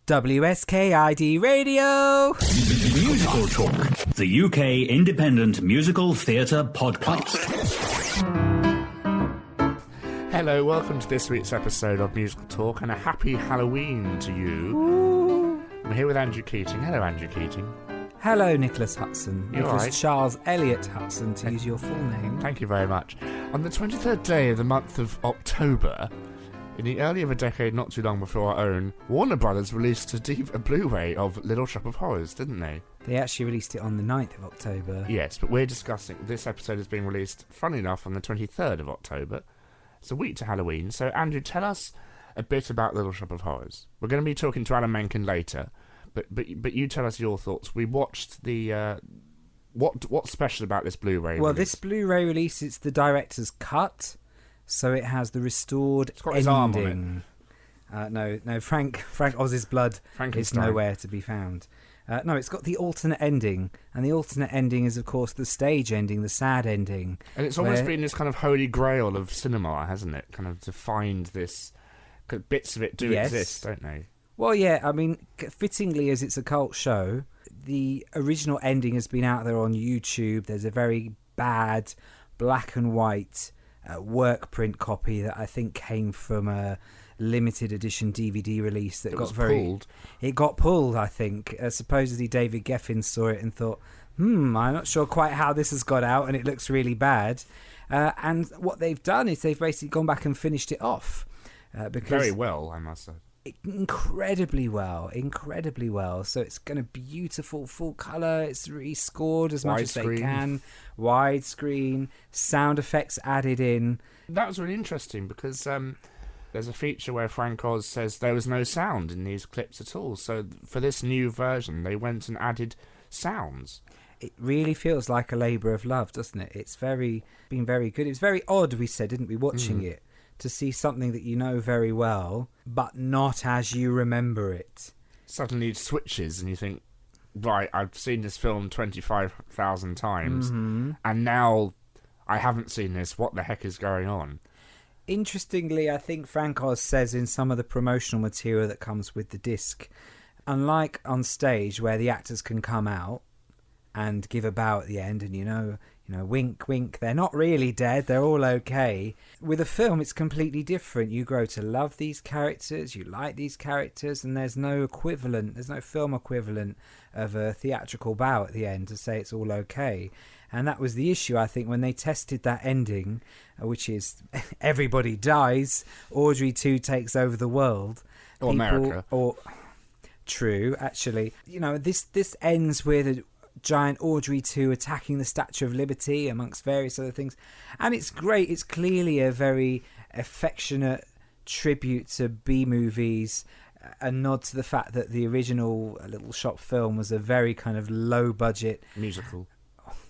WSKID Radio. Musical Talk, the UK independent musical theatre podcast. Hello, welcome to this week's episode of Musical Talk, and a happy Halloween to you. Ooh. I'm here with Andrew Keating. Hello, Andrew Keating. Hello, Nicholas Hutson. You're Nicholas right. Charles Elliott Hutson, to use your full name. Thank you very much. On the 23rd day of the month of October, in the early of a decade not too long before our own, Warner Brothers released a Blu-ray of Little Shop of Horrors, didn't they? They actually released it on the 9th of October. Yes, but we're discussing... This episode is being released, funnily enough, on the 23rd of October. It's a week to Halloween. So, Andrew, tell us a bit about Little Shop of Horrors. We're going to be talking to Alan Menken later, but you tell us your thoughts. We watched the... What's special about this Blu-ray Well, release? this Blu-ray release, it's the director's cut, so it has the restored It's got ending. his arm on it. No, Frank Oz's blood is Frankenstein. nowhere to be found. No, it's got the alternate ending, and the alternate ending is, of course, the stage ending, the sad ending. And it's almost been this kind of holy grail of cinema, hasn't it? Kind of to find this... 'cause bits of it do exist, don't they? Well, yeah, I mean, fittingly as it's a cult show, the original ending has been out there on YouTube. There's a very bad black and white work print copy that I think came from a limited edition DVD release that pulled. It got pulled, I think. Supposedly David Geffen saw it and thought, I'm not sure quite how this has got out, and it looks really bad. And what they've done is they've basically gone back and finished it off. Because Very well, I must say. incredibly well. So it's going to be beautiful, full colour. It's rescored as much as they can. Widescreen, sound effects added in. That was really interesting because there's a feature where Frank Oz says there was no sound in these clips at all. So for this new version, they went and added sounds. It really feels like a labour of love, doesn't it? It's been very good. It was very odd, we said, didn't we, watching it, to see something that you know very well, but not as you remember it. Suddenly it switches and you think, right, I've seen this film 25,000 times, and now I haven't seen this. What the heck is going on? Interestingly, I think Frank Oz says in some of the promotional material that comes with the disc, unlike on stage where the actors can come out and give a bow at the end and you know, wink, wink, they're not really dead, they're all okay. With a film, it's completely different. You grow to love these characters, you like these characters, and there's no film equivalent of a theatrical bow at the end to say it's all okay. And that was the issue, I think, when they tested that ending, which is everybody dies, Audrey 2 takes over the world. Or America. True, actually. This ends with a giant Audrey 2 attacking the Statue of Liberty, amongst various other things. And it's great. It's clearly a very affectionate tribute to B-movies, a nod to the fact that the original Little Shop film was a very kind of low-budget... musical.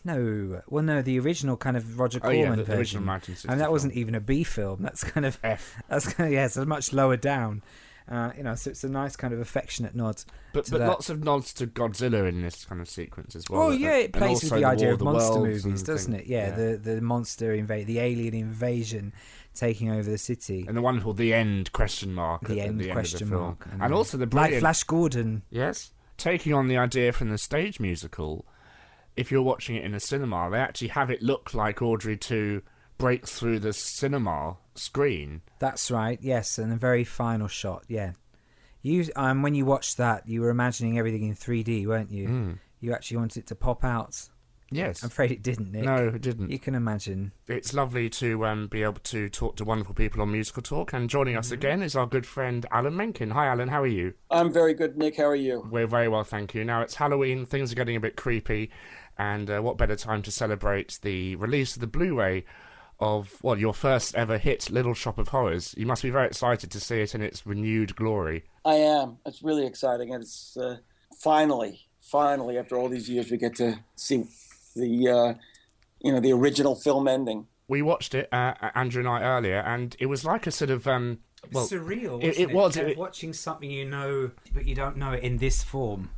No, the original kind of Roger Corman the version. original 1960 and that film. wasn't even a B film. That's kind of F. That's kind of so much lower down. So it's a nice kind of affectionate nod. But lots of nods to Godzilla in this kind of sequence as well. Oh yeah, it plays with the idea of monster Worlds movies, doesn't it? Yeah, the monster the alien invasion taking over the city. And the wonderful "the end?" question mark. The at end the question end of the film. mark. And also the brilliant... Like Flash Gordon. Yes. Taking on the idea from the stage musical, if you're watching it in a cinema, they actually have it look like Audrey 2 breaks through the cinema screen. That's right, yes, and a very final shot, yeah. When you watched that, you were imagining everything in 3D, weren't you? You actually wanted it to pop out. Yes. I'm afraid it didn't, Nick. No, it didn't. You can imagine. It's lovely to be able to talk to wonderful people on Musical Talk, and joining us again is our good friend Alan Menken. Hi Alan, how are you? I'm very good, Nick. How are you? We're very well, thank you. Now it's Halloween, things are getting a bit creepy, and what better time to celebrate the release of the Blu-ray of, your first ever hit, Little Shop of Horrors. You must be very excited to see it in its renewed glory. I am. It's really exciting, and it's finally, after all these years, we get to see the original film ending. We watched it, Andrew and I, earlier, and it was like a sort of... surreal, it was. Watching something you know, but you don't know it in this form.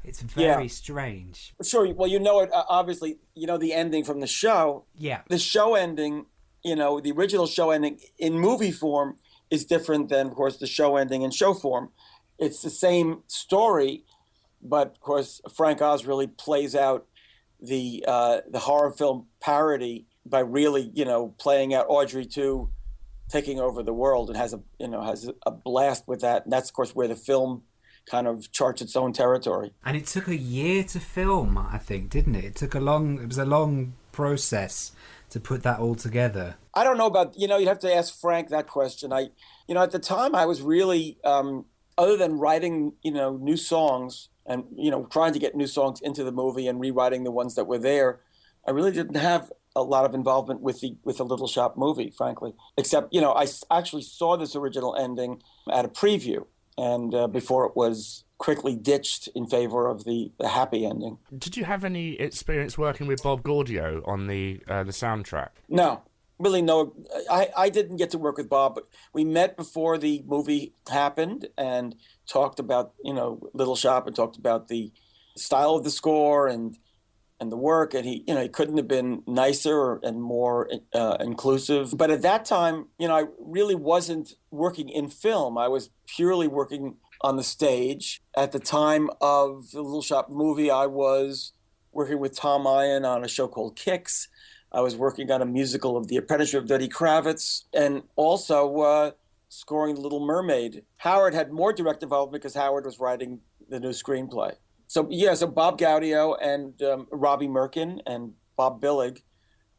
It's very strange. Sure. Well, you know it, obviously, the ending from the show. Yeah. The show ending, the original show ending in movie form is different than, of course, the show ending in show form. it's the same story, but of course Frank Oz really plays out the horror film parody by really, playing out Audrey 2 taking over the world, and has a blast with that. And that's of course where the film kind of charts its own territory. And it took a year to film, I think, didn't it? It was a long process to put that all together. I don't know about, you'd have to ask Frank that question. At the time I was really, other than writing, new songs and, trying to get new songs into the movie and rewriting the ones that were there, I really didn't have a lot of involvement with the Little Shop movie, frankly. Except, I actually saw this original ending at a preview, and before it was quickly ditched in favor of the happy ending. Did you have any experience working with Bob Gaudio on the soundtrack? No, really no. I didn't get to work with Bob, but we met before the movie happened and talked about, Little Shop, and talked about the style of the score and the work, and he couldn't have been nicer and more inclusive. But at that time, I really wasn't working in film. I was purely working on the stage. At the time of the Little Shop movie, I was working with Tom Eyen on a show called Kicks. I was working on a musical of The Apprenticeship of Eddie Kravitz, and also scoring The Little Mermaid. Howard had more direct involvement because Howard was writing the new screenplay. So Bob Gaudio and Robbie Merkin and Bob Billig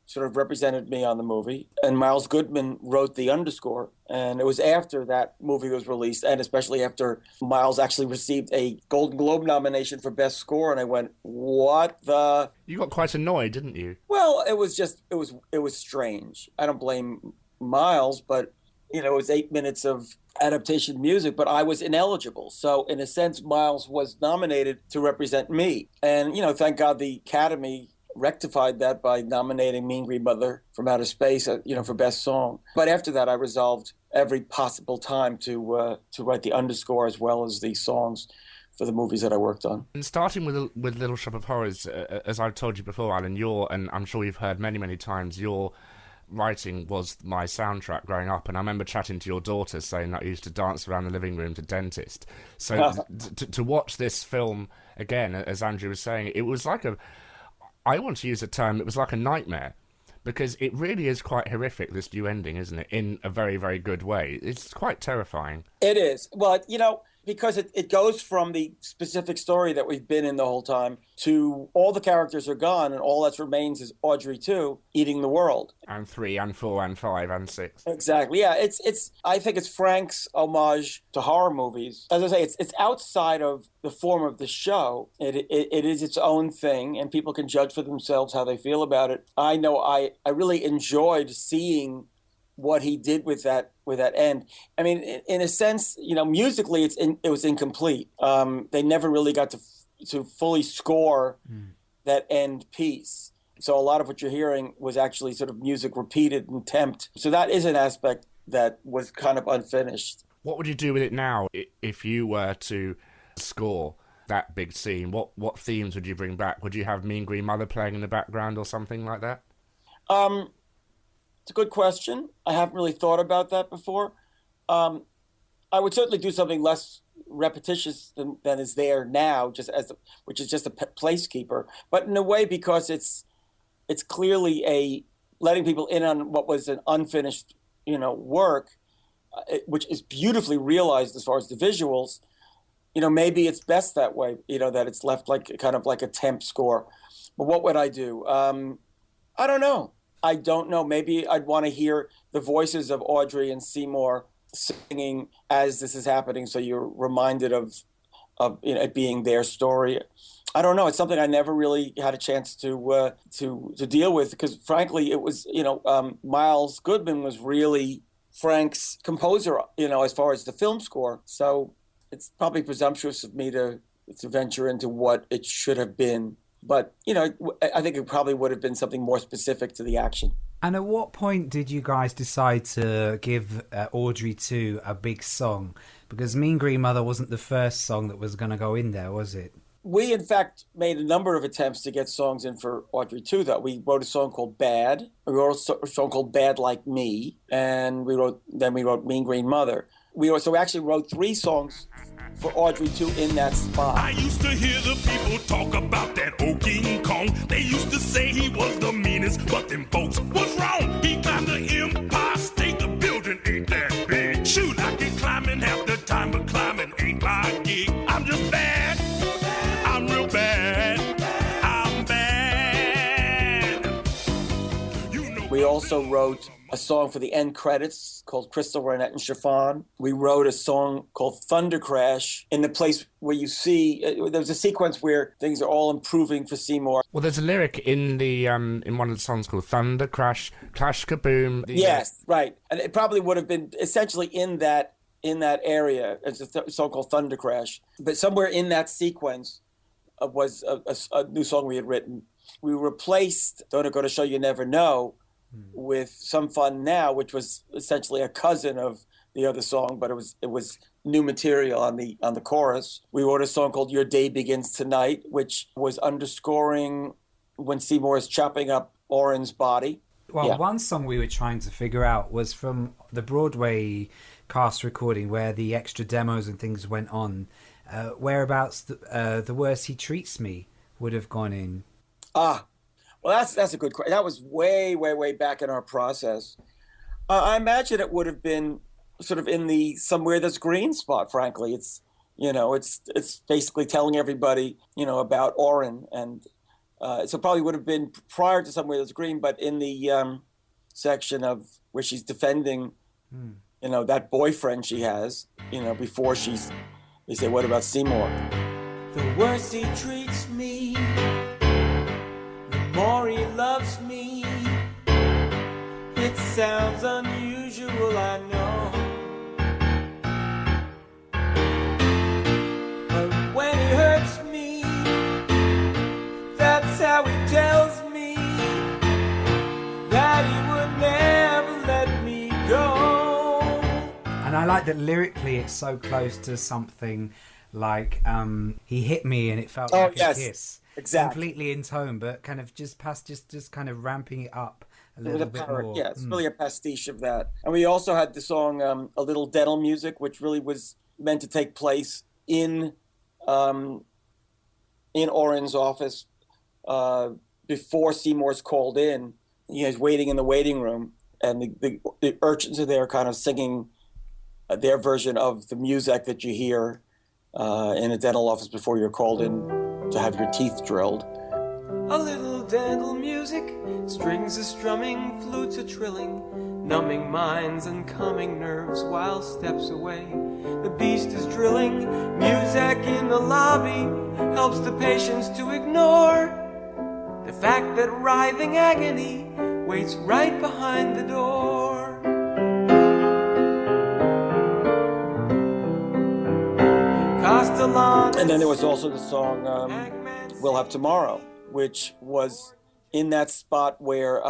sort of represented me on the movie. And Miles Goodman wrote the underscore. And it was after that movie was released, and especially after Miles actually received a Golden Globe nomination for Best Score. And I went, what the? You got quite annoyed, didn't you? Well, it was strange. I don't blame Miles, but, it was 8 minutes of adaptation music, but I was ineligible. So in a sense, Miles was nominated to represent me. And, thank God the Academy rectified that by nominating Mean Green Mother from Outer Space, for Best Song. But after that, I resolved every possible time to write the underscore as well as the songs for the movies that I worked on. And starting with Little Shop of Horrors, as I've told you before, Alan, and I'm sure you've heard many, many times, your writing was my soundtrack growing up, and I remember chatting to your daughter saying that I used to dance around the living room to Dentist. So to watch this film again, as Andrew was saying, it was like I want to use a term, it was like a nightmare, because it really is quite horrific, this new ending, isn't it, in a very, very good way. It's quite terrifying. It is. Well, because it goes from the specific story that we've been in the whole time to all the characters are gone and all that remains is Audrey 2 eating the world. And 3 and 4 and 5 and 6. Exactly. Yeah, I think it's Frank's homage to horror movies. As I say, it's outside of the form of the show. It is its own thing, and people can judge for themselves how they feel about it. I know I really enjoyed seeing what he did with that end. I mean, in a sense, musically, it was incomplete. They never really got to fully score that end piece. So a lot of what you're hearing was actually sort of music repeated and temped. So that is an aspect that was kind of unfinished. What would you do with it now if you were to score that big scene? What themes would you bring back? Would you have Mean Green Mother playing in the background or something like that? It's a good question. I haven't really thought about that before. I would certainly do something less repetitious than is there now, which is just a placekeeper. But in a way, because it's clearly letting people in on what was an unfinished, work, which is beautifully realized as far as the visuals. Maybe it's best that way. That it's left kind of like a temp score. But what would I do? I don't know. Maybe I'd want to hear the voices of Audrey and Seymour singing as this is happening, so you're reminded of it being their story. I don't know. It's something I never really had a chance to deal with, because frankly, it was Miles Goodman was really Frank's composer, as far as the film score. So it's probably presumptuous of me to venture into what it should have been. But, I think it probably would have been something more specific to the action. And at what point did you guys decide to give Audrey 2 a big song? Because Mean Green Mother wasn't the first song that was going to go in there, was it? We, in fact, made a number of attempts to get songs in for Audrey 2, though. We wrote a song called Bad. We wrote a song called Bad Like Me. And we wrote Mean Green Mother. So we actually wrote 3 songs for Audrey too in that spot. I used to hear the people talk about that old King Kong. They used to say he was the meanest, but them folks was wrong. He climbed the Empire State, the building ain't that big. Shoot, I can climb in half the time, but climbing ain't my gig. I'm just bad. I'm real bad. I'm bad. You know We also wrote a song for the end credits called Crystal, Reinette, and Chiffon. We wrote a song called Thunder Crash in the place where you see, there's a sequence where things are all improving for Seymour. Well, there's a lyric in the in one of the songs called Thunder Crash, Clash Kaboom. Yes, right. And it probably would have been essentially in that area. It's a song called Thunder Crash. But somewhere in that sequence was a new song we had written. We replaced Don't It Go to Show You Never Know with Some Fun Now, which was essentially a cousin of the other song, but it was new material on the chorus. We wrote a song called Your Day Begins Tonight, which was underscoring when Seymour is chopping up Oren's body. Well, one song we were trying to figure out was from the Broadway cast recording where the extra demos and things went on. Whereabouts the Worse He Treats Me would have gone in. Well, that's a good question. That was way, way, way back in our process. I imagine it would have been sort of in the Somewhere That's Green spot, frankly. It's basically telling everybody, about Oren. And so probably would have been prior to Somewhere That's Green, but in the section of where she's defending, that boyfriend she has, before they say, what about Seymour? The worse he treats me, more he loves me. It sounds unusual, I know, but when he hurts me, that's how he tells me that he would never let me go. And I like that lyrically it's so close to something like he hit me and it felt like a kiss. Exactly. Completely in tone, but kind of just kind of ramping it up a little bit more. Yeah, it's really a pastiche of that. And we also had the song A Little Dental Music, which really was meant to take place in Oren's office before Seymour's called in. He's waiting in the waiting room, and the urchins are there kind of singing their version of the music that you hear in a dental office before you're called in to have your teeth drilled. A little dental music, strings are strumming, flutes are trilling, numbing minds and calming nerves while steps away. The beast is drilling, music in the lobby helps the patients to ignore the fact that writhing agony waits right behind the door. And then there was also the song We'll Have Tomorrow, which was in that spot where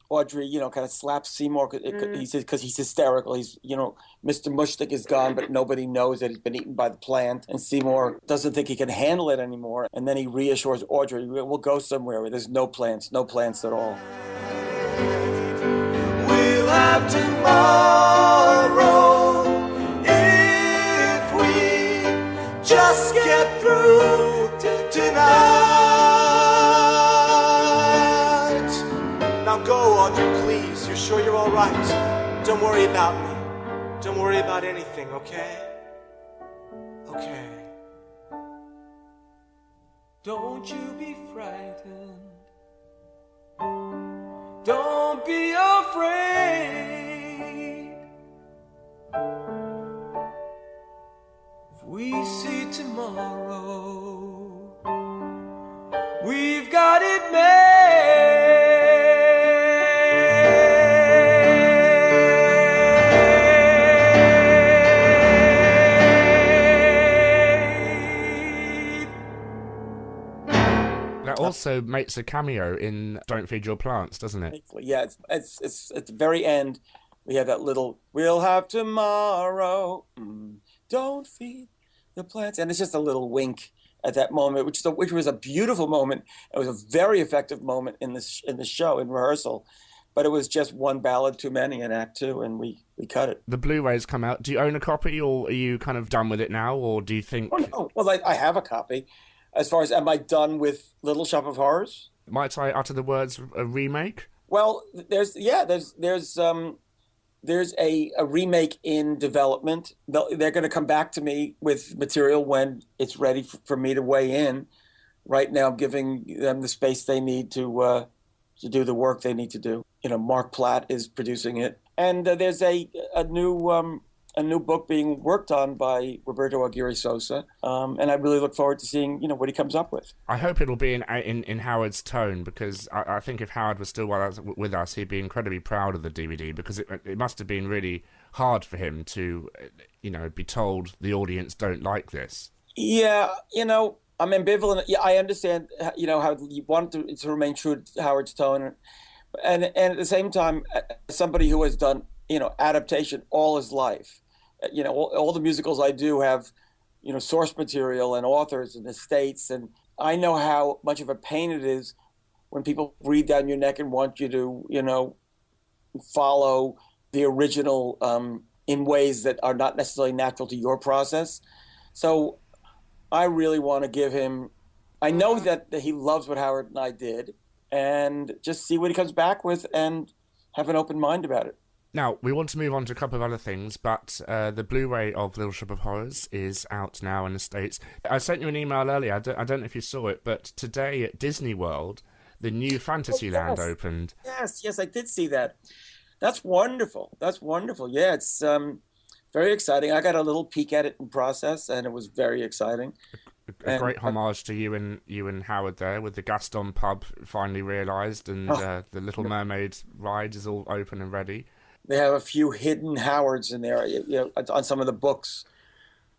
Audrey, kind of slaps Seymour. He says, because he's hysterical. He's, Mr. Mushnick is gone, but nobody knows that he's been eaten by the plant. And Seymour doesn't think he can handle it anymore. And then he reassures Audrey, we'll go somewhere where there's no plants at all. We'll have tomorrow if we just get through tonight. Now go, Audrey, please. You're sure you're all right? Don't worry about me. Don't worry about anything, okay? Okay. Don't you be frightened. Don't be afraid. If we see tomorrow, we've got it made. That also makes a cameo in Don't Feed Your Plants, doesn't it? Yeah, it's at the very end. We have that little, we'll have tomorrow. Don't feed the plants. And it's just a little wink at that moment, which was a beautiful moment. It was a very effective moment in the show, in rehearsal, but it was just one ballad too many in Act Two, and we cut it. The Blu-ray's come out. Do you own a copy, or are you kind of done with it now, or do you think... Oh, no. Well, I have a copy. As far as, am I done with Little Shop of Horrors? Might I utter the words a remake? Well, there's a remake in development. They're going to come back to me with material when it's ready for me to weigh in. Right now, I'm giving them the space they need to do the work they need to do. Mark Platt is producing it, and there's a new book being worked on by Roberto Aguirre Sosa, and I really look forward to seeing what he comes up with. I hope it'll be in Howard's tone, because I think if Howard was still with us, he'd be incredibly proud of the DVD, because it must have been really hard for him to be told the audience don't like this. Yeah, I'm ambivalent. Yeah, I understand how you want it to remain true to Howard's tone, and at the same time, somebody who has done adaptation all his life. All the musicals I do have, source material and authors and estates, and I know how much of a pain it is when people breathe down your neck and want you to, follow the original in ways that are not necessarily natural to your process. So I really want to give him, I know that he loves what Howard and I did, and just see what he comes back with and have an open mind about it. Now, we want to move on to a couple of other things, but the Blu-ray of Little Shop of Horrors is out now in the States. I sent you an email earlier, I don't know if you saw it, but today at Disney World, the new Fantasyland opened. Yes, I did see that. That's wonderful. Yeah, it's very exciting. I got a little peek at it in process, and it was very exciting. A great homage to you and Howard there, with the Gaston pub finally realised, and the Little Mermaid ride is all open and ready. They have a few hidden Howards in there, on some of the books.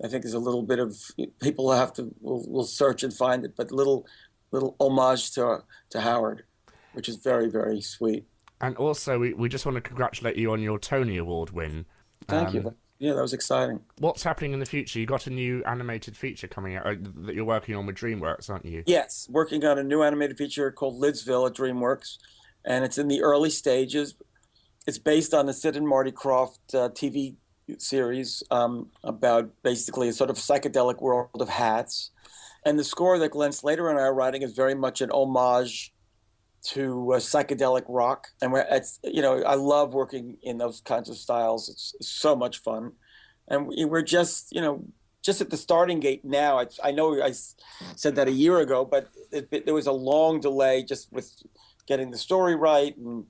I think there's a little bit of, people will search and find it, but little homage to Howard, which is very, very sweet. And also, we just want to congratulate you on your Tony Award win. Thank you. Yeah, that was exciting. What's happening in the future? You got a new animated feature coming out that you're working on with DreamWorks, aren't you? Yes, working on a new animated feature called Lidsville at DreamWorks, and it's in the early stages. It's based on the Sid and Marty Krofft TV series about basically a sort of psychedelic world of hats. And the score that Glenn Slater and I are writing is very much an homage to psychedelic rock. And I love working in those kinds of styles. It's so much fun. And we're just at the starting gate now. I know I said that a year ago, but there was a long delay just with getting the story right, and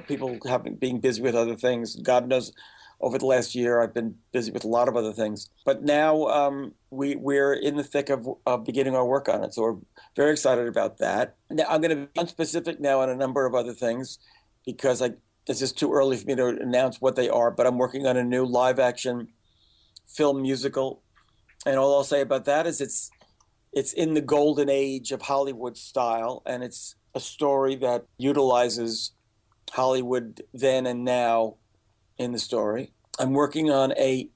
people being busy with other things. God knows, over the last year, I've been busy with a lot of other things. But now we're in the thick of beginning our work on it, so we're very excited about that. Now, I'm going to be unspecific now on a number of other things, because it's just too early for me to announce what they are. But I'm working on a new live-action film musical, and all I'll say about that is it's in the golden age of Hollywood style, and it's a story that utilizes Hollywood then and now in the story. I'm working on a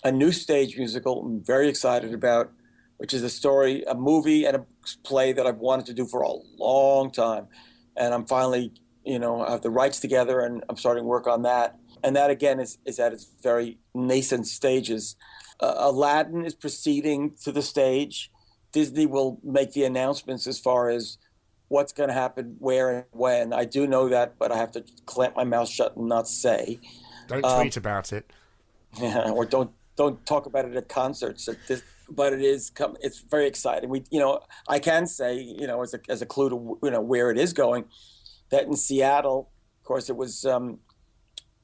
new stage musical I'm very excited about, which is a movie and a play that I've wanted to do for a long time. And I'm finally, I have the rights together, and I'm starting work on that. And that, again, is at its very nascent stages. Aladdin is proceeding to the stage. Disney will make the announcements as far as what's going to happen, where and when. I do know that, but I have to clamp my mouth shut and not say. Don't tweet about it. Yeah, or don't talk about it at concerts. But it's very exciting. I can say, as a clue to where it is going, that in Seattle, of course, it was.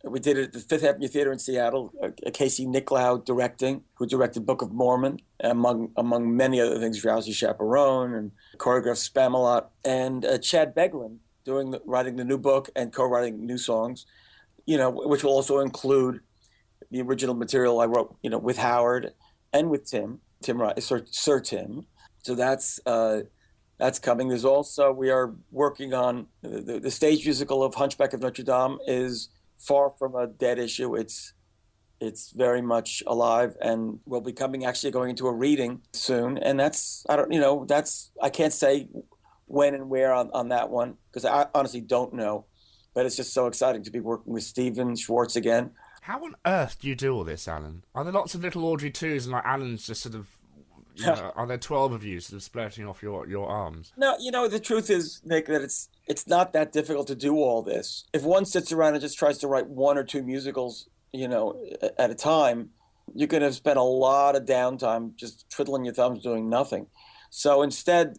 We did it at the Fifth Avenue Theater in Seattle. Casey Nicholaw who directed Book of Mormon, among many other things, Drowsy Chaperone, and choreographed Spamalot, and Chad Beglin writing the new book and co-writing new songs, which will also include the original material I wrote, with Howard and with Sir Tim. So that's coming. There's also, we are working on the stage musical of Hunchback of Notre Dame is far from a dead issue. It's very much alive, and will be actually going into a reading soon. And I can't say when and where on that one, because I honestly don't know. but it's just so exciting to be working with Steven Schwartz again. How on earth do you do all this, Alan? Are there lots of little Audrey 2s and like Alan's just sort of, you know, are there 12 of you sort of splurting off your arms? No, the truth is, Nick, that it's not that difficult to do all this. If one sits around and just tries to write 1 or 2 musicals, at a time, you're going to spend a lot of downtime just twiddling your thumbs doing nothing. So instead,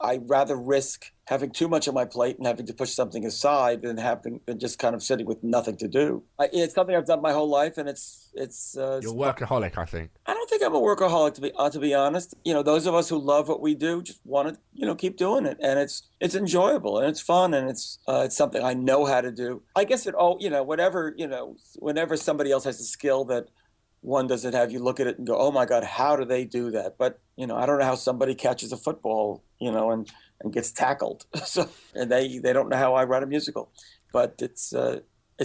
I'd rather risk having too much on my plate and having to push something aside than just kind of sitting with nothing to do. It's something I've done my whole life, and it's You're a workaholic, I think. I don't think I'm a workaholic, to be honest. Those of us who love what we do just want to, keep doing it, and it's enjoyable and it's fun, and it's something I know how to do. I guess whenever somebody else has a skill that one doesn't have, you look at it and go, oh my God, how do they do that? But I don't know how somebody catches a football, and gets tackled. So, and they don't know how I write a musical, but it's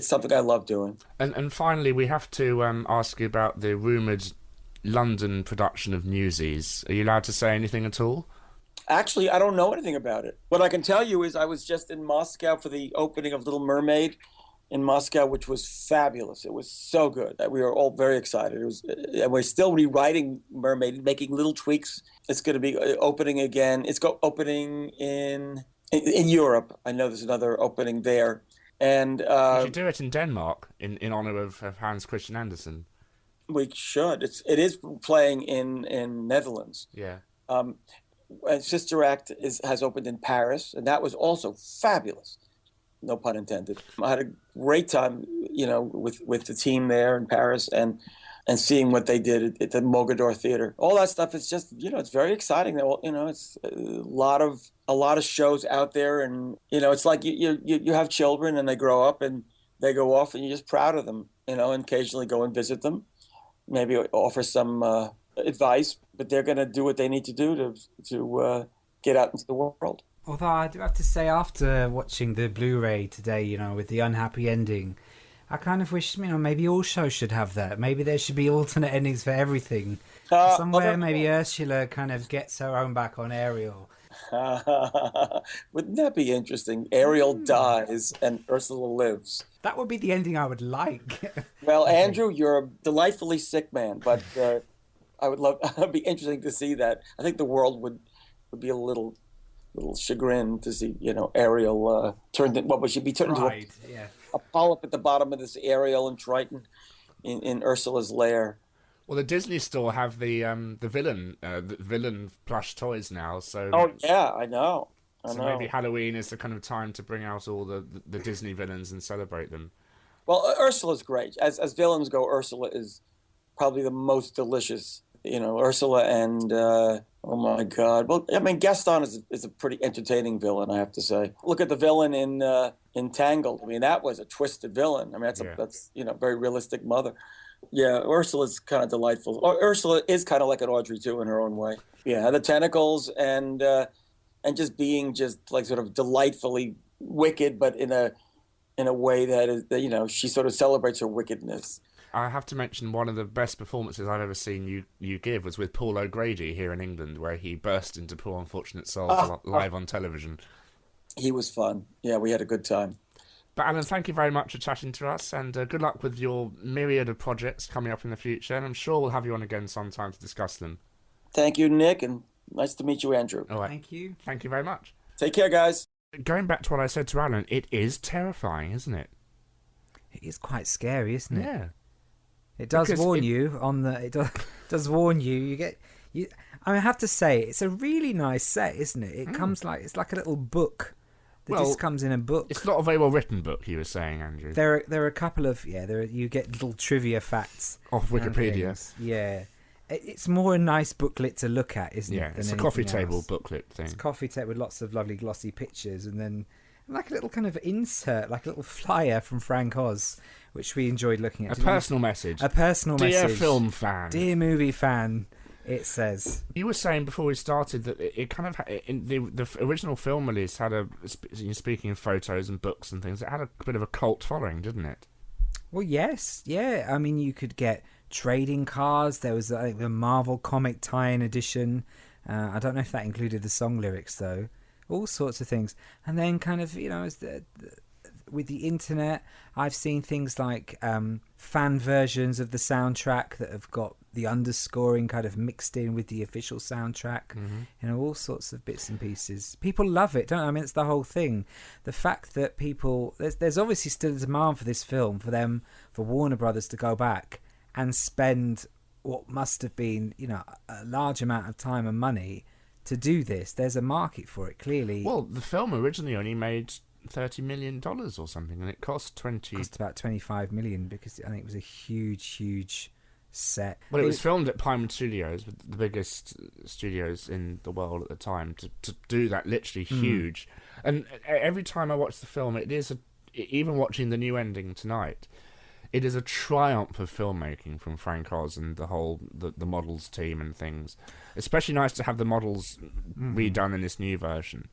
something I love doing. And finally, we have to ask you about the rumoured London production of Newsies. Are you allowed to say anything at all? Actually, I don't know anything about it. What I can tell you is I was just in Moscow for the opening of Little Mermaid in Moscow, which was fabulous. It was so good. We were all very excited. And we're still rewriting Mermaid, making little tweaks. It's going to be opening again. It's opening in Europe. I know there's another opening there. And you should do it in Denmark in honor of Hans Christian Andersen. We should. It is playing in Netherlands. Yeah. And Sister Act has opened in Paris, and that was also fabulous. No pun intended. I had a great time, with the team there in Paris and seeing what they did at the Mogador Theater. All that stuff is just, it's very exciting. It's a lot of shows out there, and it's like you have children and they grow up and they go off, and you're just proud of them. And occasionally go and visit them, maybe offer some advice, but they're going to do what they need to do to get out into the world. Although I do have to say, after watching the Blu-ray today, with the unhappy ending, I kind of wish, maybe all shows should have that. Maybe there should be alternate endings for everything. Somewhere maybe Ursula kind of gets her own back on Ariel. Wouldn't that be interesting? Ariel dies and Ursula lives. That would be the ending I would like. Well, Andrew, you're a delightfully sick man, but it'd be interesting to see that. I think the world would be a little chagrined to see, Ariel turned in, she'd be turned into a polyp at the bottom of this Ariel and Triton in Ursula's lair. Well, the Disney store have the villain plush toys now, so. Oh yeah, I know. Maybe Halloween is the kind of time to bring out all the Disney villains and celebrate them. Well, Ursula's great. As villains go, Ursula is probably the most delicious. Ursula and oh my God. Well, I mean, Gaston is a pretty entertaining villain, I have to say. Look at the villain in Tangled. I mean, that was a twisted villain. I mean, that's very realistic mother. Yeah, Ursula's kind of delightful. Ursula is kind of like an Audrey too in her own way. Yeah, the tentacles and just being just like sort of delightfully wicked, but in a way that is she sort of celebrates her wickedness. I have to mention one of the best performances I've ever seen you give was with Paul O'Grady here in England, where he burst into Poor Unfortunate Souls live on television. He was fun. Yeah, we had a good time. But Alan, thank you very much for chatting to us, and good luck with your myriad of projects coming up in the future, and I'm sure we'll have you on again sometime to discuss them. Thank you, Nick, and nice to meet you, Andrew. All right. Thank you. Thank you very much. Take care, guys. Going back to what I said to Alan, it is terrifying, isn't it? It is quite scary, isn't it? Yeah. It does warn you on the. It does warn you. I have to say, it's a really nice set, isn't it? It comes it's like a little book. This comes in a book. It's not a very well written book, you were saying, Andrew. There are a couple of you get little trivia facts off Wikipedia. Yeah, it's more a nice booklet to look at, isn't it? Yeah, it's a coffee table booklet thing. It's a coffee table with lots of lovely glossy pictures, and then like a little kind of insert, like a little flyer from Frank Oz, which we enjoyed looking at. A personal message. Dear film fan. Dear movie fan. It says. You were saying before we started that it kind of in the original film release had speaking of photos and books and things, it had a bit of a cult following, didn't it? Well, yes, yeah. I mean, you could get trading cards. There was the Marvel comic tie-in edition. I don't know if that included the song lyrics though. All sorts of things, and then kind of as with the internet, I've seen things like fan versions of the soundtrack that have got the underscoring kind of mixed in with the official soundtrack. All sorts of bits and pieces. People love it, don't they? I mean, it's the whole thing. The fact that people... There's obviously still a demand for this film, for Warner Brothers to go back and spend what must have been, a large amount of time and money to do this. There's a market for it, clearly. Well, the film originally only made $30 million or something, and it cost about $25 million, because I think it was a huge set. Well, it was filmed at Pinewood Studios, the biggest studios in the world at the time, to do that, literally huge. And every time I watch the film, even watching the new ending tonight, it is a triumph of filmmaking from Frank Oz and the whole the models team and things. Especially nice to have the models redone in this new version,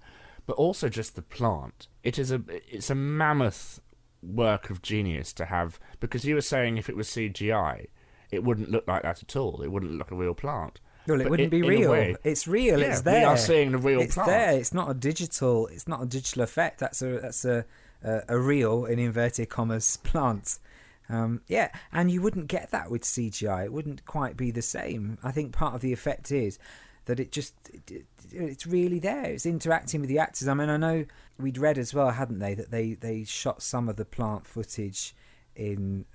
but also just the plant. It's a mammoth work of genius to have, because you were saying if it was CGI, it wouldn't look like that at all. It wouldn't look like a real plant. Well, it wouldn't be real. It's real. Yeah, it's there. We are seeing the real it's plant. There. It's not a digital effect. That's a real, in inverted commas, plant. And you wouldn't get that with CGI. It wouldn't quite be the same. I think part of the effect is that it's really there. It's interacting with the actors. I mean, I know we'd read as well, hadn't they, that they shot some of the plant footage in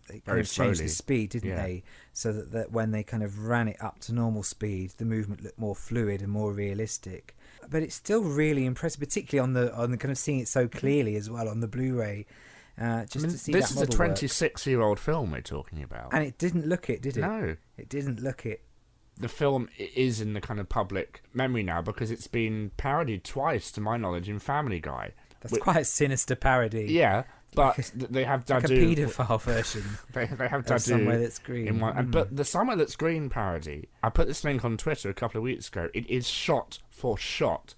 they kind of changed the speed, didn't they, so that when they kind of ran it up to normal speed, the movement looked more fluid and more realistic. But it's still really impressive, particularly on the kind of seeing it so clearly as well on the Blu-ray. To see this that is a model 26-year-old film we're talking about, and it didn't look it, did it? No, it didn't look it. The film is in the kind of public memory now because it's been parodied twice, to my knowledge, in Family Guy. That's quite a sinister parody. Yeah, but they have Dadu. Like a paedophile version. they have Dadu. Somewhere That's Green. In one, but the Somewhere That's Green parody, I put this link on Twitter a couple of weeks ago. It is shot for shot.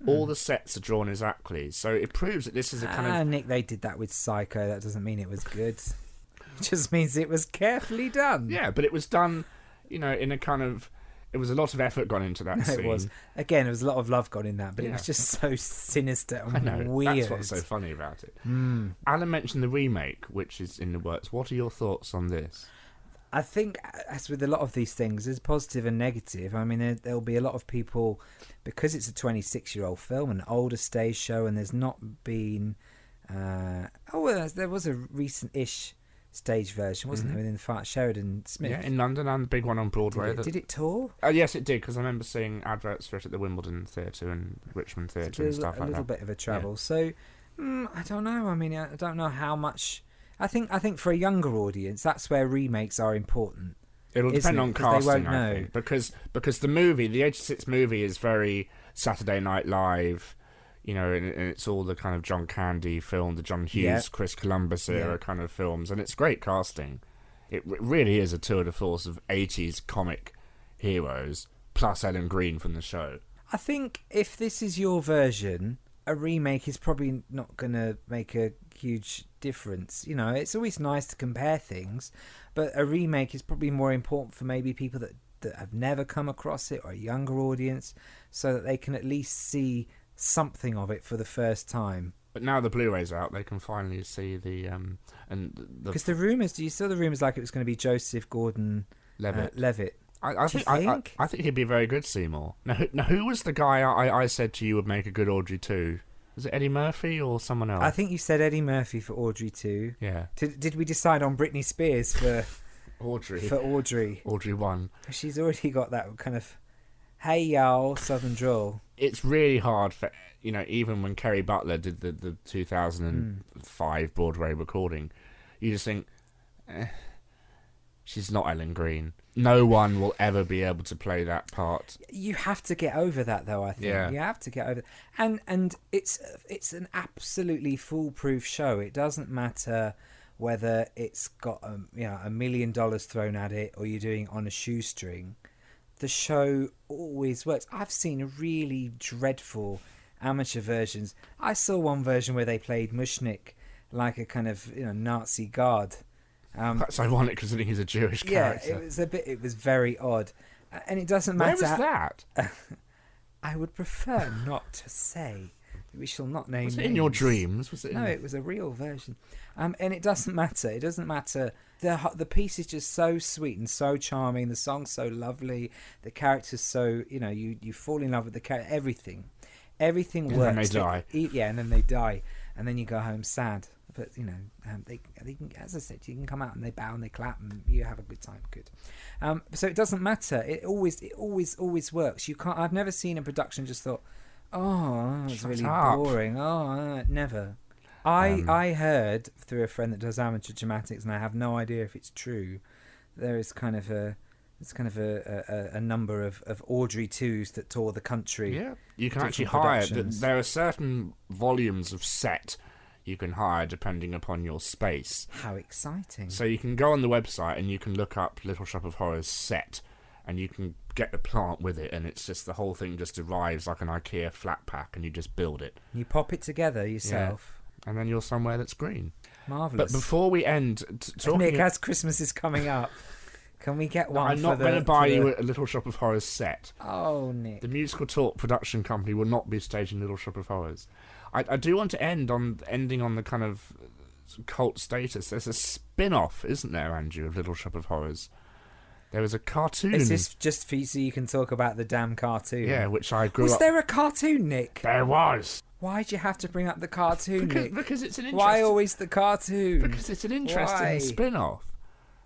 All the sets are drawn exactly, so it proves that this is a kind of... Nick, they did that with Psycho. That doesn't mean it was good. It just means it was carefully done. Yeah, but it was done, in a kind of... It was a lot of effort gone into that scene. It was. Again, there was a lot of love gone in that, but it was just so sinister and weird. That's what's so funny about it. Alan mentioned the remake, which is in the works. What are your thoughts on this? I think, as with a lot of these things, there's positive and negative. I mean, there'll be a lot of people, because it's a 26-year-old film, an older stage show, and there's not been... there was a recent-ish stage version, wasn't there, within Sheridan Smith? Yeah, in London, and the big one on Broadway. Did it tour? Yes, it did, because I remember seeing adverts for it at the Wimbledon Theatre and Richmond Theatre and stuff like that. A little bit of a travel. Yeah. So, I don't know. I mean, I don't know how much... I think for a younger audience, that's where remakes are important. It'll depend on casting, I think, because the movie, the 86 movie, is very Saturday Night Live, and it's all the kind of John Candy film, the John Hughes, Chris Columbus era kind of films, and it's great casting. It really is a tour de force of 80s comic heroes, plus Ellen Green from the show. I think if this is your version, a remake is probably not going to make a huge difference. It's always nice to compare things, but a remake is probably more important for maybe people that have never come across it, or a younger audience, so that they can at least see something of it for the first time. But now the Blu-ray's out, they can finally see the because the rumours. Do you saw the rumours like it was going to be Joseph Gordon-Levitt? I think he'd be very good Seymour. Now, who was the guy I said to you would make a good Audrey 2? Was it Eddie Murphy or someone else? I think you said Eddie Murphy for Audrey 2. Yeah. Did we decide on Britney Spears for Audrey? For Audrey. Audrey 1. She's already got that kind of, hey y'all, southern drawl. It's really hard for, even when Kerry Butler did the 2005 Broadway recording, you just think, she's not Ellen Green. No one will ever be able to play that part. You have to get over that, though, I think. Yeah. You have to get over it. And it's an absolutely foolproof show. It doesn't matter whether it's got $1 million thrown at it or you're doing it on a shoestring. The show always works. I've seen really dreadful amateur versions. I saw one version where they played Mushnik like a kind of Nazi guard. That's ironic because I think he's a Jewish character. Yeah, it was very odd, and it doesn't matter. Where was that? I would prefer not to say. We shall not name Was it names. in your dreams? Was it? No, it was a real version. And it doesn't matter. It doesn't matter. The piece is just so sweet and so charming. The song's so lovely. The character's so, you fall in love with the character. Everything works. And then they die. And then they die. And then you go home sad. But, they can, as I said, you can come out and they bow and they clap and you have a good time. Good. So it doesn't matter. It always works. You can't. I've never seen a production just thought, oh, it's really boring. Oh, never. I heard through a friend that does amateur dramatics, and I have no idea if it's true. There is kind of a number of Audrey 2s that tour the country. Yeah, you can actually hire. There are certain volumes of set you can hire depending upon your space. How exciting! So you can go on the website and you can look up Little Shop of Horrors set, and you can get the plant with it, and it's just the whole thing just arrives like an IKEA flat pack, and you just build it. You pop it together yourself. Yeah. And then you're somewhere that's green. Marvellous. But before we end... Nick, as Christmas is coming up, can we get one I'm not going to buy you a Little Shop of Horrors set. Oh, Nick. The Musical Talk production company will not be staging Little Shop of Horrors. I do want to end on the kind of cult status. There's a spin-off, isn't there, Andrew, of Little Shop of Horrors? There was a cartoon. Is this just for you so you can talk about the damn cartoon? Yeah, which I grew up... Was there a cartoon, Nick? There was. Why'd you have to bring up the cartoon, Nick? Because it's an interesting... Why always the cartoon? Because it's an interesting spin-off.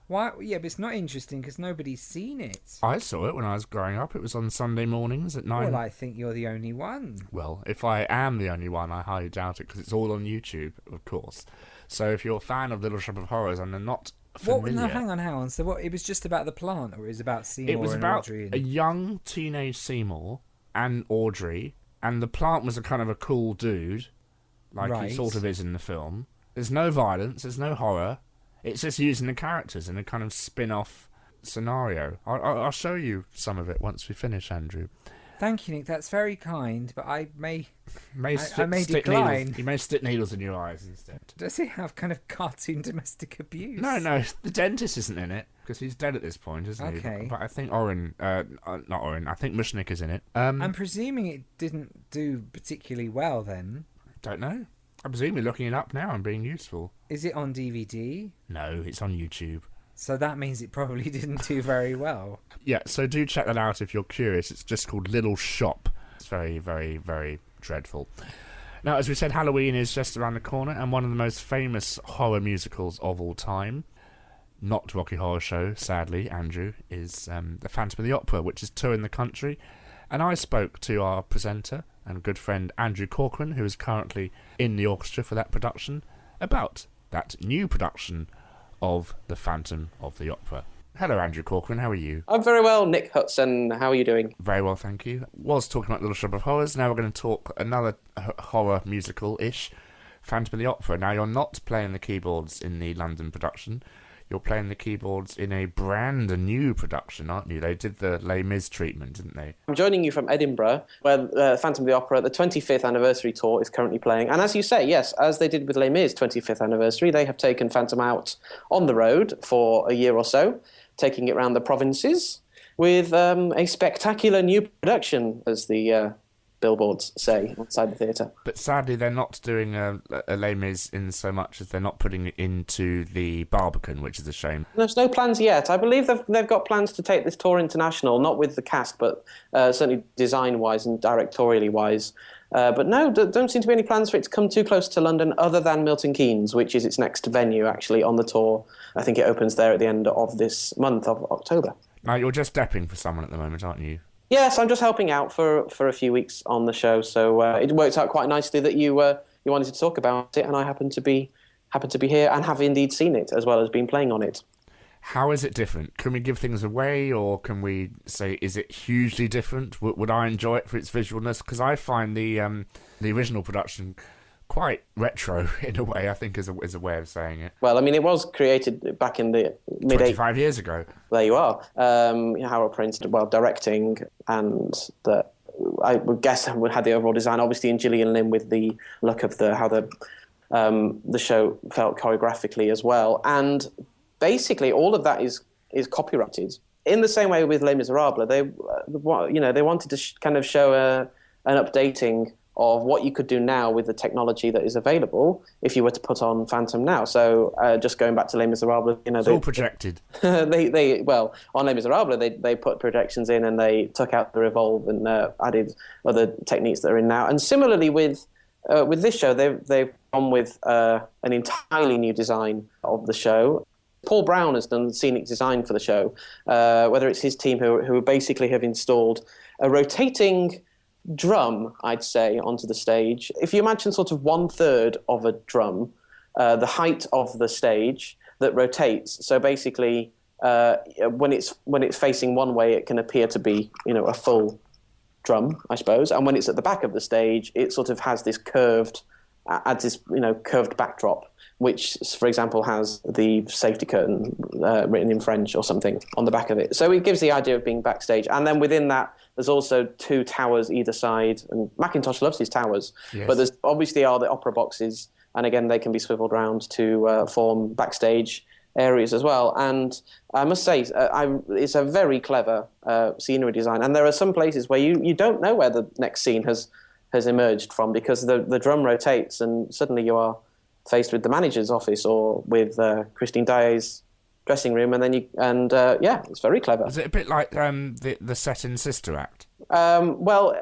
Why? Yeah, but it's not interesting because nobody's seen it. I saw it when I was growing up. It was on Sunday mornings at 9. Well, I think you're the only one. Well, if I am the only one, I highly doubt it because it's all on YouTube, of course. So if you're a fan of Little Shop of Horrors and they're not familiar... No, hang on. So what? It was just about the plant, or it was about Seymour and Audrey? It was about a young teenage Seymour and Audrey, and the plant was a kind of a cool dude, like he sort of is in the film. There's no violence, there's no horror. It's just using the characters in a kind of spin-off scenario. I'll show you some of it once we finish, Andrew. Thank you, Nick. That's very kind, but I may stick decline. Needles. You may stick needles in your eyes instead. Does he have kind of cartoon domestic abuse? No. The dentist isn't in it because he's dead at this point, isn't he? Okay. But I think not Oren. I think Mushnick is in it. I'm presuming it didn't do particularly well then. Don't know. I presume you're looking it up now and being useful. Is it on DVD? No, it's on YouTube. So that means it probably didn't do very well. Yeah, so do check that out if you're curious. It's just called Little Shop. It's very, very, very dreadful. Now, as we said, Halloween is just around the corner, and one of the most famous horror musicals of all time, not Rocky Horror Show, sadly, Andrew, is The Phantom of the Opera, which is touring the country. And I spoke to our presenter and good friend Andrew Corcoran, who is currently in the orchestra for that production, about that new production of The Phantom of the Opera. Hello, Andrew Corcoran, how are you? I'm very well, Nick Hutson. How are you doing? Very well, thank you. Was talking about Little Shop of Horrors, now we're going to talk another horror musical-ish, Phantom of the Opera. Now, you're not playing the keyboards in the London production. You're playing the keyboards in a brand new production, aren't you? They did the Les Mis treatment, didn't they? I'm joining you from Edinburgh, where Phantom of the Opera, the 25th anniversary tour, is currently playing. And as you say, yes, as they did with Les Mis' 25th anniversary, they have taken Phantom out on the road for a year or so, taking it around the provinces with a spectacular new production, as the billboards say outside the theatre. But sadly, they're not doing a Les Mis in so much as they're not putting it into the Barbican, which is a shame. There's no plans yet. I believe they've got plans to take this tour international, not with the cast, but certainly design-wise and directorially-wise. But no, don't seem to be any plans for it to come too close to London other than Milton Keynes, which is its next venue, actually, on the tour. I think it opens there at the end of this month of October. Now, you're just depping for someone at the moment, aren't you? Yes, I'm just helping out for a few weeks on the show, so it worked out quite nicely that you wanted to talk about it, and I happen to be here and have indeed seen it, as well as been playing on it. How is it different? Can we give things away, or can we say, is it hugely different? Would I enjoy it for its visualness? Because I find the original production quite retro in a way, I think, is a way of saying it. Well, I mean, it was created back in the mid 25 years ago. There you are. Harold Prince, directing, and I would guess had the overall design, obviously, in Gillian Lynn with the look of how the show felt choreographically as well. And basically, all of that is copyrighted. In the same way with Les Miserables, they wanted to kind of show an updating of what you could do now with the technology that is available if you were to put on Phantom now. So just going back to Les Miserables, it's all projected. Well, on Les Miserables, they put projections in and they took out the revolve and added other techniques that are in now. And similarly with this show, they've gone with an entirely new design of the show. Paul Brown has done scenic design for the show, whether it's his team who basically have installed a rotating drum, I'd say, onto the stage. If you imagine sort of 1/3 of a drum, the height of the stage that rotates. So basically, when it's facing one way, it can appear to be, a full drum, I suppose. And when it's at the back of the stage, it sort of has this curved backdrop, which, for example, has the safety curtain written in French or something on the back of it. So it gives the idea of being backstage. And then within that, there's also 2 towers either side. And Macintosh loves his towers. Yes. But there's obviously are the opera boxes. And again, they can be swiveled around to form backstage areas as well. And I must say, it's a very clever scenery design. And there are some places where you don't know where the next scene has emerged from, because the drum rotates and suddenly you are faced with the manager's office or with Christine Daae's dressing room, and then it's very clever. Is it a bit like the set in Sister Act? Well,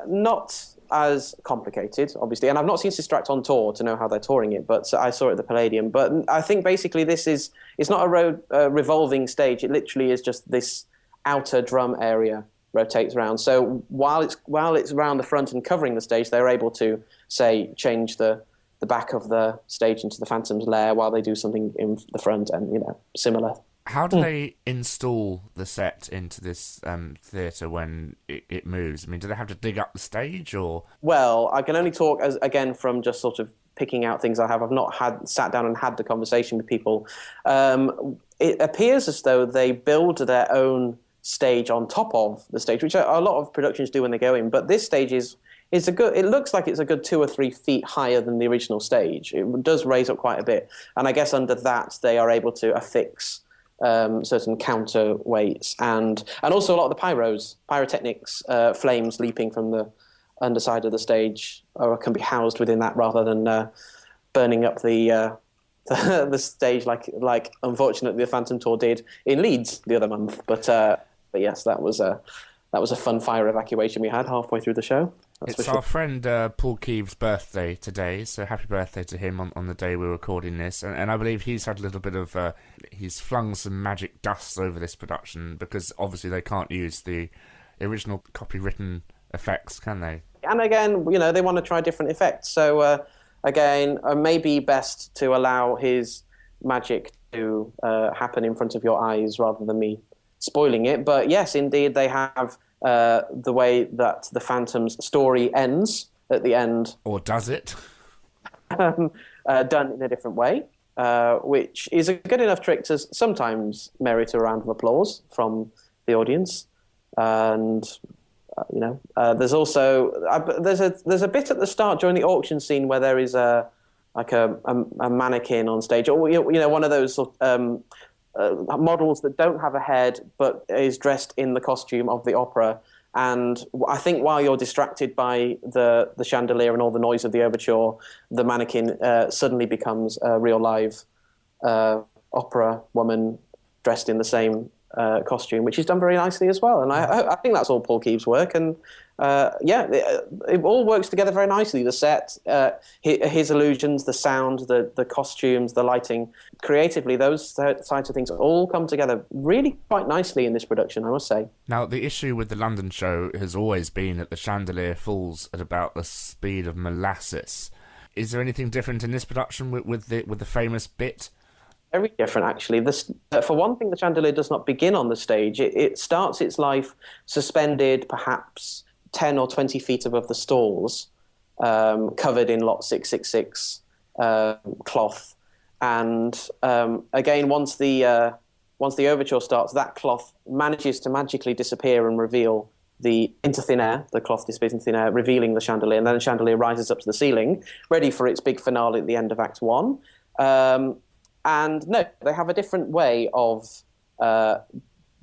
not as complicated, obviously, and I've not seen Sister Act on tour to know how they're touring it, but I saw it at the Palladium. But I think basically it's not a revolving stage. It literally is just this outer drum area rotates around. So while it's around the front and covering the stage, they're able to, say, change the back of the stage into the Phantom's lair while they do something in the front, and similar. How do they install the set into this theatre when it moves? I mean, do they have to dig up the stage, or? Well, I can only talk again from just sort of picking out things I have. I've not sat down and had the conversation with people. It appears as though they build their own stage on top of the stage, which a lot of productions do when they go in. But this stage it looks like it's a good 2 or 3 feet higher than the original stage. It does raise up quite a bit. And I guess under that, they are able to affix certain counterweights and also a lot of the pyrotechnics, flames leaping from the underside of the stage can be housed within that rather than burning up the stage like unfortunately the Phantom Tour did in Leeds the other month. But yes, that was a fun fire evacuation we had halfway through the show. It's our friend Paul Keeves' birthday today, so happy birthday to him on the day we're recording this. And I believe he's had a little bit of... he's flung some magic dust over this production, because obviously they can't use the original copywritten effects, can they? And again, they want to try different effects. So again, maybe best to allow his magic to happen in front of your eyes rather than me spoiling it. But yes, indeed, they have... the way that the Phantom's story ends at the end. Or does it? Done in a different way, which is a good enough trick to sometimes merit a round of applause from the audience. And, there's also... there's a bit at the start during the auction scene where there is a mannequin on stage, or, one of those sort of... models that don't have a head but is dressed in the costume of the opera. And I think while you're distracted by the chandelier and all the noise of the overture, the mannequin suddenly becomes a real live opera woman dressed in the same costume, which is done very nicely as well. And I think that's all Paul Keeves' work. And it all works together very nicely. The set, his illusions, the sound, the costumes, the lighting. Creatively, those sides of things all come together really quite nicely in this production, I must say. Now, the issue with the London show has always been that the chandelier falls at about the speed of molasses. Is there anything different in this production with the famous bit? Very different, actually. For one thing, the chandelier does not begin on the stage. It starts its life suspended perhaps 10 or 20 feet above the stalls, covered in lot 666 cloth. And again, once the overture starts, that cloth manages to magically disappear and reveal into thin air. The cloth disappears into thin air, revealing the chandelier. And then the chandelier rises up to the ceiling, ready for its big finale at the end of Act 1. And no, they have a different way of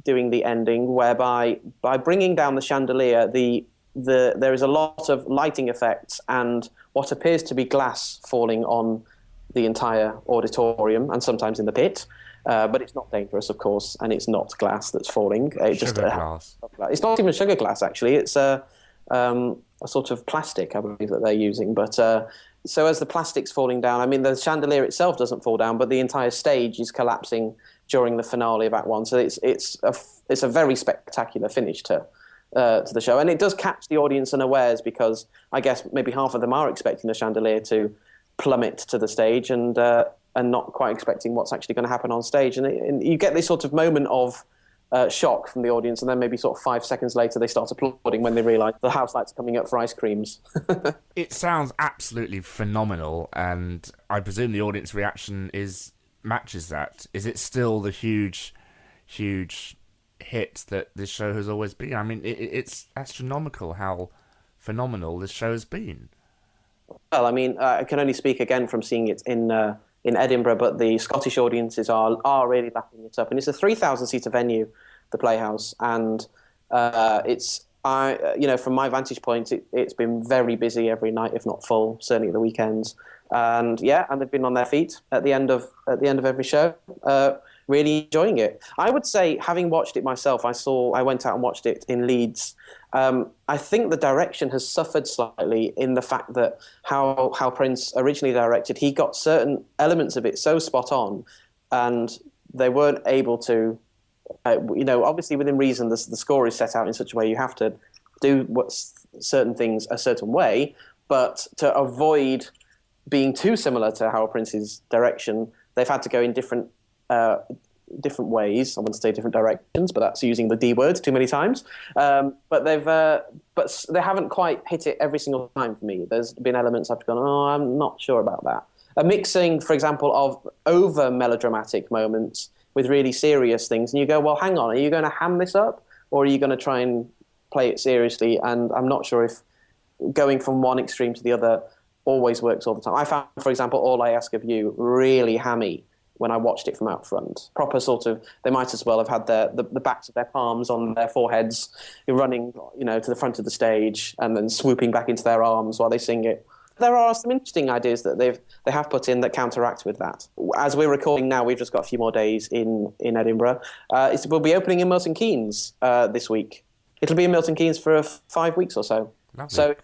doing the ending, whereby by bringing down the chandelier, the there is a lot of lighting effects and what appears to be glass falling on the entire auditorium and sometimes in the pit. But it's not dangerous, of course, and it's not glass that's falling. Glass. It's not even sugar glass, actually. It's a sort of plastic, I believe, that they're using. But so as the plastic's falling down, I mean, the chandelier itself doesn't fall down, but the entire stage is collapsing during the finale of Act 1. So it's a very spectacular finish to the show. And it does catch the audience unawares because I guess maybe half of them are expecting the chandelier to plummet to the stage and not quite expecting what's actually going to happen on stage. And you get this sort of moment of shock from the audience, and then maybe sort of 5 seconds later they start applauding when they realise the house lights are coming up for ice creams. It sounds absolutely phenomenal, and I presume the audience reaction matches that. Is it still the huge hit that this show has always been? I mean, it's astronomical how phenomenal this show has been. Well, I mean, I can only speak again from seeing it in Edinburgh, but the Scottish audiences are really lapping it up. And it's a 3,000-seater venue, the Playhouse, and from my vantage point, it's been very busy every night, if not full, certainly at the weekends. And they've been on their feet at the end of every show, really enjoying it. I would say, having watched it myself, I went out and watched it in Leeds. I think the direction has suffered slightly in the fact that how Prince originally directed, he got certain elements of it so spot on, and they weren't able to, obviously within reason, the score is set out in such a way you have to do certain things a certain way, but to avoid being too similar to Howard Prince's direction, they've had to go in different ways. I wouldn't say different directions, but that's using the D word too many times. But they haven't quite hit it every single time for me. There's been elements I've gone, I'm not sure about that. A mixing, for example, of over melodramatic moments with really serious things, and you go, well, hang on, are you going to ham this up, or are you going to try and play it seriously? And I'm not sure if going from one extreme to the other always works all the time. I found, for example, All I Ask of You really hammy when I watched it from out front. Proper sort of, they might as well have had the backs of their palms on their foreheads, running, to the front of the stage and then swooping back into their arms while they sing it. There are some interesting ideas that they have put in that counteract with that. As we're recording now, we've just got a few more days in Edinburgh. We'll be opening in Milton Keynes this week. It'll be in Milton Keynes for 5 weeks or so. Lovely. So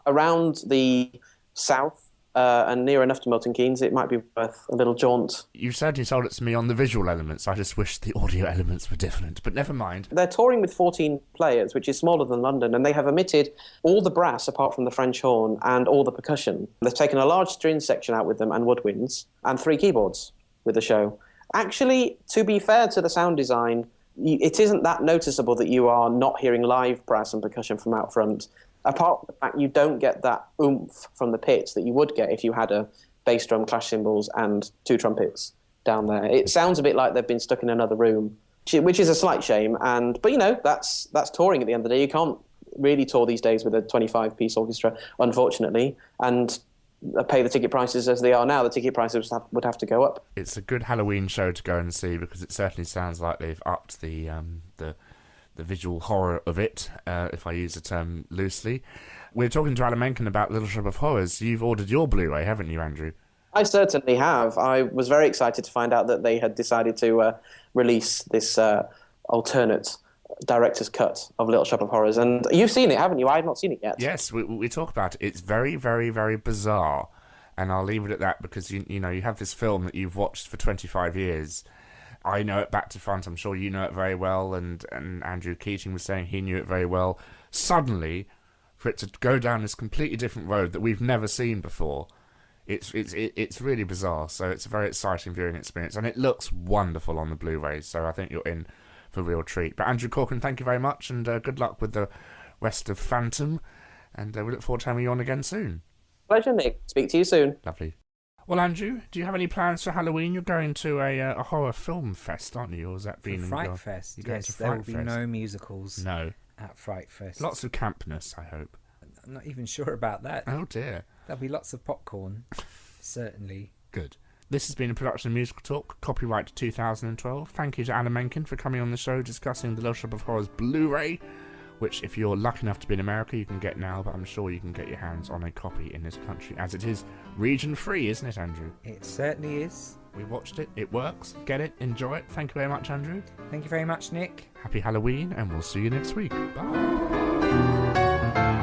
around the south, and near enough to Milton Keynes, it might be worth a little jaunt. You certainly sold it to me on the visual elements. I just wish the audio elements were different, but never mind. They're touring with 14 players, which is smaller than London, and they have omitted all the brass apart from the French horn and all the percussion. They've taken a large string section out with them and woodwinds, and 3 keyboards with the show. Actually, to be fair to the sound design, it isn't that noticeable that you are not hearing live brass and percussion from out front. Apart from the fact you don't get that oomph from the pit that you would get if you had a bass drum, clash cymbals, and 2 trumpets down there. It sounds a bit like they've been stuck in another room, which is a slight shame. But that's touring at the end of the day. You can't really tour these days with a 25-piece orchestra, unfortunately, and pay the ticket prices as they are now. The ticket prices would have to go up. It's a good Halloween show to go and see because it certainly sounds like they've upped the visual horror of it, if I use the term loosely. We're talking to Alan Menken about Little Shop of Horrors. You've ordered your Blu-ray, haven't you, Andrew? I certainly have. I was very excited to find out that they had decided to release this alternate director's cut of Little Shop of Horrors. And you've seen it, haven't you? I have not seen it yet. Yes, we talk about it. It's very, very, very bizarre. And I'll leave it at that because, you have this film that you've watched for 25 years. I know it back to front. I'm sure you know it very well. And Andrew Keating was saying he knew it very well. Suddenly, for it to go down this completely different road that we've never seen before, it's really bizarre. So it's a very exciting viewing experience. And it looks wonderful on the Blu-ray. So I think you're in for a real treat. But Andrew Corcoran, thank you very much. And good luck with the rest of Phantom. And we look forward to having you on again soon. Pleasure, Nick. Speak to you soon. Lovely. Well, Andrew, do you have any plans for Halloween? You're going to a horror film fest, aren't you? Or has that been Fright Fest? Yes, there will be no musicals. No. At Fright Fest. Lots of campness, I hope. I'm not even sure about that. Oh dear. There'll be lots of popcorn, certainly. Good. This has been a production of Musical Talk, copyright 2012. Thank you to Alan Menken for coming on the show discussing the Little Shop of Horrors Blu-ray. which if you're lucky enough to be in America, you can get now, but I'm sure you can get your hands on a copy in this country, as it is region-free, isn't it, Andrew? It certainly is. We watched it. It works. Get it. Enjoy it. Thank you very much, Andrew. Thank you very much, Nick. Happy Halloween, and we'll see you next week. Bye.